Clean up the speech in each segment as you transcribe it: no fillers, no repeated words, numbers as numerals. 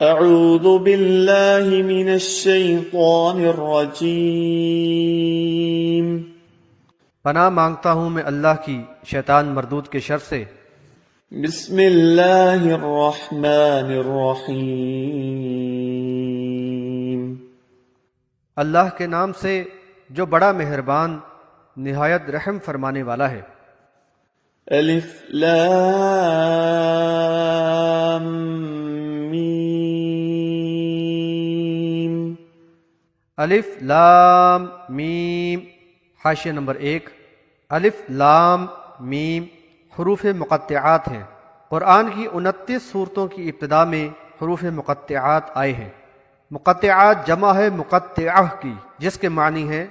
اعوذ باللہ من الشیطان الرجیم۔ پناہ مانگتا ہوں میں اللہ کی شیطان مردود کے شر سے۔ بسم اللہ الرحمن الرحیم۔ اللہ کے نام سے جو بڑا مہربان نہایت رحم فرمانے والا ہے۔ الف لام میم۔ الف لام میم۔ حاشیہ نمبر 1۔ الف لام میم حروف مقطعات ہیں۔ قرآن کی 29 صورتوں کی ابتدا میں حروف مقطعات آئے ہیں۔ مقطعات جمع ہے مقطعہ کی، جس کے معنی ہیں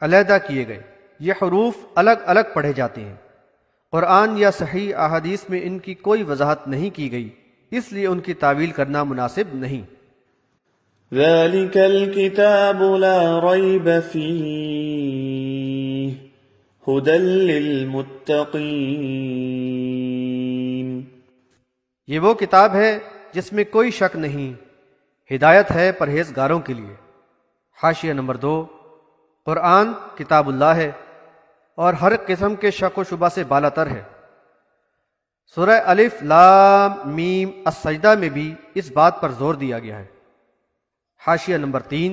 علیحدہ کیے گئے۔ یہ حروف الگ الگ پڑھے جاتے ہیں۔ قرآن یا صحیح احادیث میں ان کی کوئی وضاحت نہیں کی گئی، اس لیے ان کی تعویل کرنا مناسب نہیں۔ ذلك الكتاب لا ريب فيه هدى للمتقين۔ یہ وہ کتاب ہے جس میں کوئی شک نہیں، ہدایت ہے پرہیزگاروں کے لیے۔ حاشیہ نمبر 2۔ قرآن کتاب اللہ ہے اور ہر قسم کے شک و شبہ سے بالا تر ہے۔ سورہ الف لام میم السجدہ میں بھی اس بات پر زور دیا گیا ہے۔ حاشیہ نمبر 3۔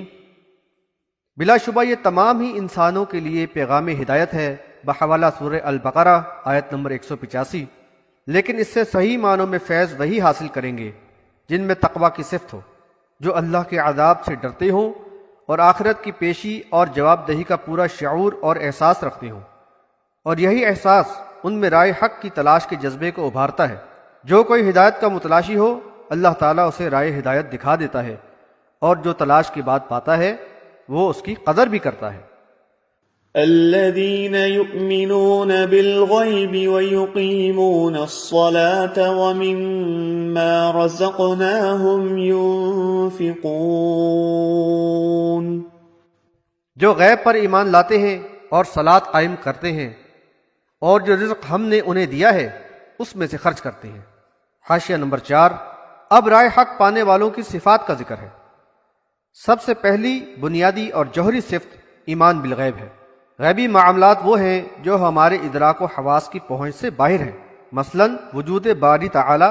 بلا شبہ یہ تمام ہی انسانوں کے لیے پیغام ہدایت ہے بحوالہ سورہ البقرہ آیت نمبر 185، لیکن اس سے صحیح معنوں میں فیض وہی حاصل کریں گے جن میں تقوی کی صفت ہو، جو اللہ کے عذاب سے ڈرتے ہوں اور آخرت کی پیشی اور جواب دہی کا پورا شعور اور احساس رکھتے ہوں، اور یہی احساس ان میں رائے حق کی تلاش کے جذبے کو ابھارتا ہے۔ جو کوئی ہدایت کا متلاشی ہو، اللہ تعالیٰ اسے رائے ہدایت دکھا دیتا ہے، اور جو تلاش کے بعد پاتا ہے وہ اس کی قدر بھی کرتا ہے۔ الذين يؤمنون بالغيب ويقيمون الصلاة ومما رزقناهم ينفقون۔ جو غیب پر ایمان لاتے ہیں اور صلاۃ قائم کرتے ہیں، اور جو رزق ہم نے انہیں دیا ہے اس میں سے خرچ کرتے ہیں۔ حاشیہ نمبر 4۔ اب رائے حق پانے والوں کی صفات کا ذکر ہے۔ سب سے پہلی بنیادی اور جوہری صفت ایمان بالغیب ہے۔ غیبی معاملات وہ ہیں جو ہمارے ادراک و حواس کی پہنچ سے باہر ہیں، مثلا وجود باری تعالی،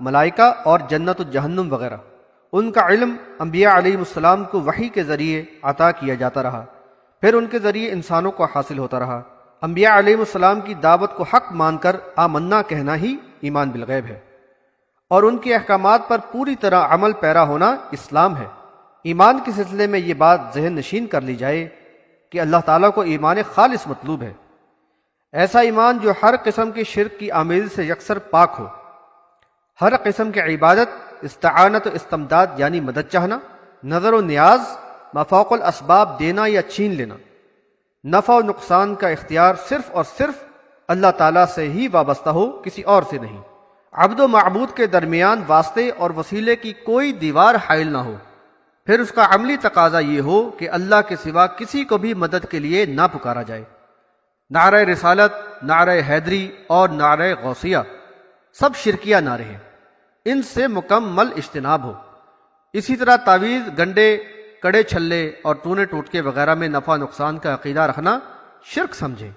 ملائکہ اور جنت و جہنم وغیرہ۔ ان کا علم انبیاء علیہ السلام کو وحی کے ذریعے عطا کیا جاتا رہا، پھر ان کے ذریعے انسانوں کو حاصل ہوتا رہا۔ انبیاء علیہ السلام کی دعوت کو حق مان کر آمنا کہنا ہی ایمان بالغیب ہے، اور ان کے احکامات پر پوری طرح عمل پیرا ہونا اسلام ہے۔ ایمان کے سلسلے میں یہ بات ذہن نشین کر لی جائے کہ اللہ تعالیٰ کو ایمان خالص مطلوب ہے، ایسا ایمان جو ہر قسم کے شرک کی آمیزی سے یکسر پاک ہو، ہر قسم کی عبادت، استعانت و استمداد یعنی مدد چاہنا، نظر و نیاز، مفوق الاسباب دینا یا چھین لینا، نفع و نقصان کا اختیار صرف اور صرف اللہ تعالیٰ سے ہی وابستہ ہو، کسی اور سے نہیں۔ عبد و معبود کے درمیان واسطے اور وسیلے کی کوئی دیوار حائل نہ ہو۔ پھر اس کا عملی تقاضا یہ ہو کہ اللہ کے سوا کسی کو بھی مدد کے لیے نہ پکارا جائے۔ نعرہ رسالت، نعرہ حیدری اور نعرہ غوثیہ سب شرکیہ نعرے ہیں، ان سے مکمل اجتناب ہو۔ اسی طرح تعویذ، گنڈے، کڑے چھلے اور ٹونے ٹوٹکے وغیرہ میں نفع نقصان کا عقیدہ رکھنا شرک سمجھیں۔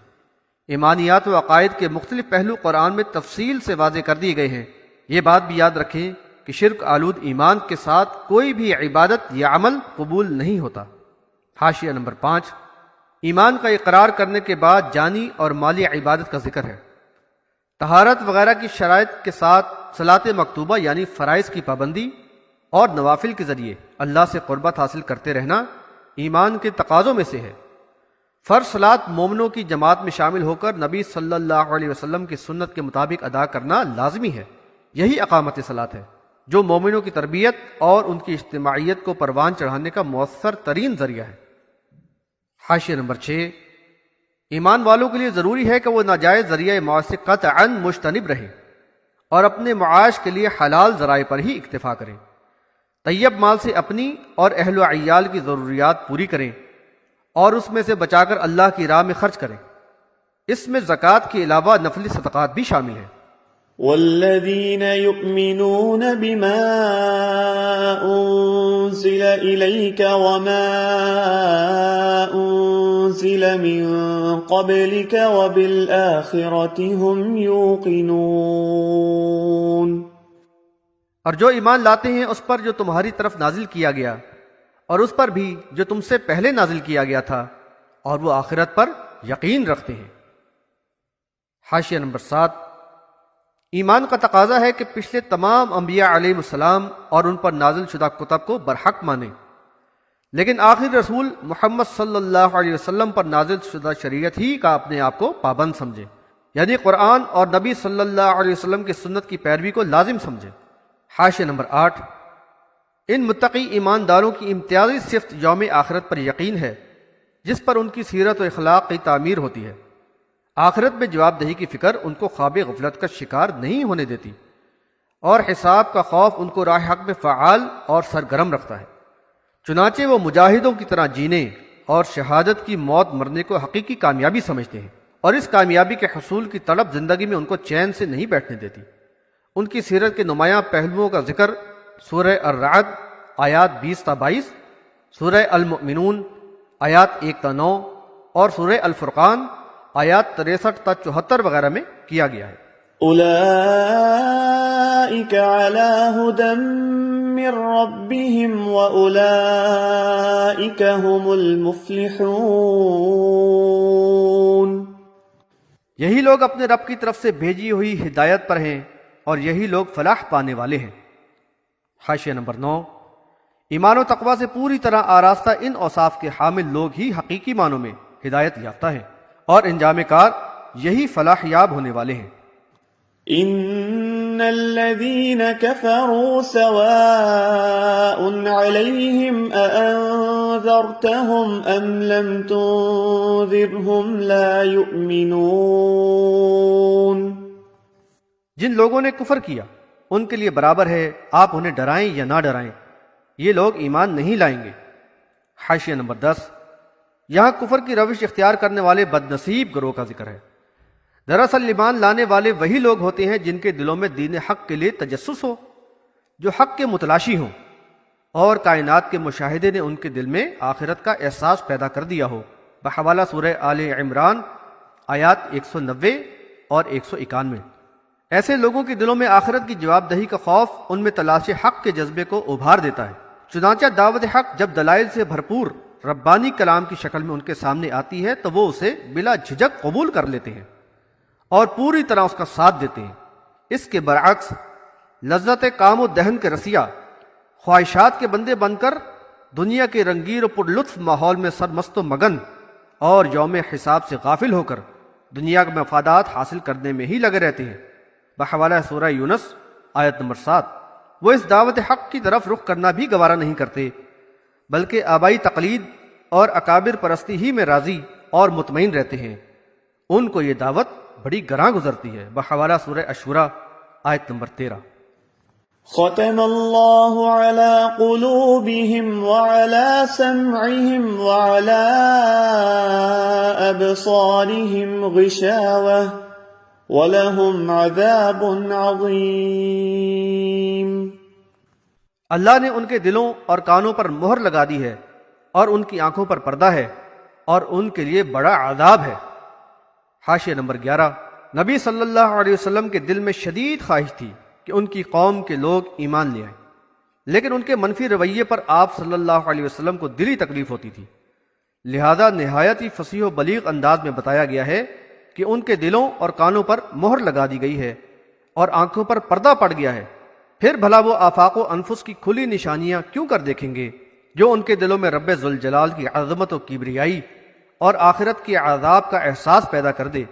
ایمانیات و عقائد کے مختلف پہلو قرآن میں تفصیل سے واضح کر دیے گئے ہیں۔ یہ بات بھی یاد رکھیں کہ شرک آلود ایمان کے ساتھ کوئی بھی عبادت یا عمل قبول نہیں ہوتا۔ حاشیہ نمبر 5۔ ایمان کا اقرار کرنے کے بعد جانی اور مالی عبادت کا ذکر ہے۔ طہارت وغیرہ کی شرائط کے ساتھ صلاۃ مکتوبہ یعنی فرائض کی پابندی اور نوافل کے ذریعے اللہ سے قربت حاصل کرتے رہنا ایمان کے تقاضوں میں سے ہے۔ فرض صلاۃ مومنوں کی جماعت میں شامل ہو کر نبی صلی اللہ علیہ وسلم کی سنت کے مطابق ادا کرنا لازمی ہے۔ یہی اقامت صلاۃ ہے جو مومنوں کی تربیت اور ان کی اجتماعیت کو پروان چڑھانے کا مؤثر ترین ذریعہ ہے۔ حاشیہ نمبر 6۔ ایمان والوں کے لیے ضروری ہے کہ وہ ناجائز ذریعہ معاش سے قطعاً مجتنب رہیں اور اپنے معاش کے لیے حلال ذرائع پر ہی اکتفا کریں۔ طیب مال سے اپنی اور اہل و عیال کی ضروریات پوری کریں اور اس میں سے بچا کر اللہ کی راہ میں خرچ کریں۔ اس میں زکوٰۃ کے علاوہ نفلی صدقات بھی شامل ہیں۔ والذين يؤمنون بما أنزل إليك وما أنزل من قبلك وبالآخرة هم يوقنون۔ اور جو ایمان لاتے ہیں اس پر جو تمہاری طرف نازل کیا گیا اور اس پر بھی جو تم سے پہلے نازل کیا گیا تھا، اور وہ آخرت پر یقین رکھتے ہیں۔ حاشیہ نمبر 7۔ ایمان کا تقاضا ہے کہ پچھلے تمام انبیاء علیہ السلام اور ان پر نازل شدہ کتب کو برحق مانیں، لیکن آخری رسول محمد صلی اللہ علیہ وسلم پر نازل شدہ شریعت ہی کا اپنے آپ کو پابند سمجھے، یعنی قرآن اور نبی صلی اللہ علیہ وسلم کی سنت کی پیروی کو لازم سمجھے۔ حاشیہ نمبر 8۔ ان متقی ایمانداروں کی امتیازی صفت یوم آخرت پر یقین ہے، جس پر ان کی سیرت و اخلاق کی تعمیر ہوتی ہے۔ آخرت میں جواب دہی کی فکر ان کو خواب غفلت کا شکار نہیں ہونے دیتی، اور حساب کا خوف ان کو راہ حق میں فعال اور سرگرم رکھتا ہے۔ چنانچہ وہ مجاہدوں کی طرح جینے اور شہادت کی موت مرنے کو حقیقی کامیابی سمجھتے ہیں، اور اس کامیابی کے حصول کی طلب زندگی میں ان کو چین سے نہیں بیٹھنے دیتی۔ ان کی سیرت کے نمایاں پہلوؤں کا ذکر سورہ الرعد آیات 20-22، سورہ المؤمنون آیات 1-9 اور سورہ الفرقان آیات 63-74 وغیرہ میں کیا گیا ہے۔ اولئک علی ھدی من ربہم واولئک ھم المفلحون۔ یہی لوگ اپنے رب کی طرف سے بھیجی ہوئی ہدایت پر ہیں، اور یہی لوگ فلاح پانے والے ہیں۔ حاشیہ نمبر 9۔ ایمان و تقوی سے پوری طرح آراستہ ان اوصاف کے حامل لوگ ہی حقیقی معنوں میں ہدایت یافتہ ہیں، اور انجام کار یہی فلاح یاب ہونے والے ہیں۔ ان الذين كفروا سواء عليهم أأنذرتهم ام لم تنذرهم لا يؤمنون۔ جن لوگوں نے کفر کیا ان کے لیے برابر ہے آپ انہیں ڈرائیں یا نہ ڈرائیں، یہ لوگ ایمان نہیں لائیں گے۔ حاشیہ نمبر 10۔ یہاں کفر کی روش اختیار کرنے والے بد نصیب گروہ کا ذکر ہے۔ دراصل ایمان لانے والے وہی لوگ ہوتے ہیں جن کے دلوں میں دین حق کے لیے تجسس ہو، جو حق کے متلاشی ہوں، اور کائنات کے مشاہدے نے ان کے دل میں آخرت کا احساس پیدا کر دیا ہو، بحوالہ سورہ آل عمران آیات 190 اور 191۔ ایسے لوگوں کے دلوں میں آخرت کی جواب دہی کا خوف ان میں تلاش حق کے جذبے کو ابھار دیتا ہے۔ چنانچہ دعوت حق جب دلائل سے بھرپور ربانی کلام کی شکل میں ان کے سامنے آتی ہے تو وہ اسے بلا جھجک قبول کر لیتے ہیں اور پوری طرح اس کا ساتھ دیتے ہیں۔ اس کے برعکس لذت کام و دہن کے رسیا خواہشات کے بندے بن کر دنیا کے رنگین و پر لطف ماحول میں سرمست و مگن اور یوم حساب سے غافل ہو کر دنیا کے مفادات حاصل کرنے میں ہی لگے رہتے ہیں، بحوالہ سورہ یونس آیت نمبر 7۔ وہ اس دعوت حق کی طرف رخ کرنا بھی گوارا نہیں کرتے، بلکہ آبائی تقلید اور اکابر پرستی ہی میں راضی اور مطمئن رہتے ہیں۔ ان کو یہ دعوت بڑی گراں گزرتی ہے، بحوالہ سورہ الشورى آیت نمبر 13۔ ختم اللہ علی قلوبہم وعلی سمعہم وعلی ابصارہم غشاوہ وَلَهُمْ عَذَابٌ عَظِيمٌ۔ اللہ نے ان کے دلوں اور کانوں پر مہر لگا دی ہے، اور ان کی آنکھوں پر پردہ ہے، اور ان کے لیے بڑا عذاب ہے۔ حاشیہ نمبر 11۔ نبی صلی اللہ علیہ وسلم کے دل میں شدید خواہش تھی کہ ان کی قوم کے لوگ ایمان لے آئیں، لیکن ان کے منفی رویے پر آپ صلی اللہ علیہ وسلم کو دلی تکلیف ہوتی تھی، لہذا نہایت ہی فصیح و بلیغ انداز میں بتایا گیا ہے کہ ان کے دلوں اور کانوں پر مہر لگا دی گئی ہے اور آنکھوں پر پردہ پڑ گیا ہے، پھر بھلا وہ آفاق و انفس کی کھلی نشانیاں کیوں کر دیکھیں گے جو ان کے دلوں میں رب ذوالجلال کی عظمت و کبریائی اور آخرت کے عذاب کا احساس پیدا کر دے۔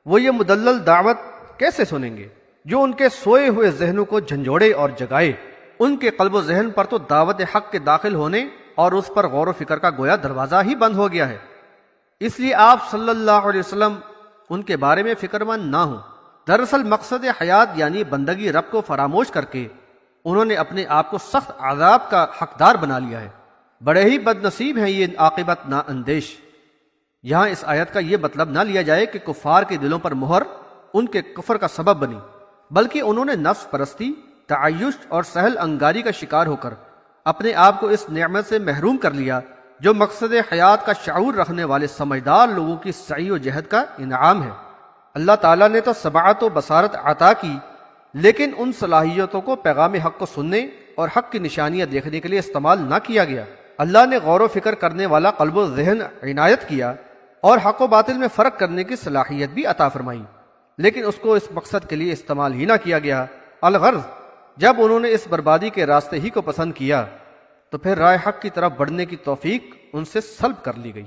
وہ یہ مدلل دعوت کیسے سنیں گے جو ان کے سوئے ہوئے ذہنوں کو جھنجھوڑے اور جگائے؟ ان کے قلب و ذہن پر تو دعوت حق کے داخل ہونے اور اس پر غور و فکر کا گویا دروازہ ہی بند ہو گیا ہے۔ اس لیے آپ صلی اللہ علیہ وسلم ان کے بارے میں فکر مند نہ ہوں۔ دراصل مقصد حیات یعنی بندگی رب کو فراموش کر کے انہوں نے اپنے آپ کو سخت عذاب کا حقدار بنا لیا ہے۔ بڑے ہی بد نصیب ہیں یہ عاقبت نا اندیش۔ یہاں اس آیت کا یہ مطلب نہ لیا جائے کہ کفار کے دلوں پر مہر ان کے کفر کا سبب بنی، بلکہ انہوں نے نفس پرستی، تعیش اور سہل انگاری کا شکار ہو کر اپنے آپ کو اس نعمت سے محروم کر لیا جو مقصد حیات کا شعور رکھنے والے سمجھدار لوگوں کی سعی و جہد کا انعام ہے۔ اللہ تعالیٰ نے تو سماعت و بصارت عطا کی، لیکن ان صلاحیتوں کو پیغام حق کو سننے اور حق کی نشانیاں دیکھنے کے لیے استعمال نہ کیا گیا۔ اللہ نے غور و فکر کرنے والا قلب و ذہن عنایت کیا اور حق و باطل میں فرق کرنے کی صلاحیت بھی عطا فرمائی، لیکن اس کو اس مقصد کے لیے استعمال ہی نہ کیا گیا۔ الغرض جب انہوں نے اس بربادی کے راستے ہی کو پسند کیا تو پھر راہ حق کی طرف بڑھنے کی توفیق ان سے سلب کر لی گئی۔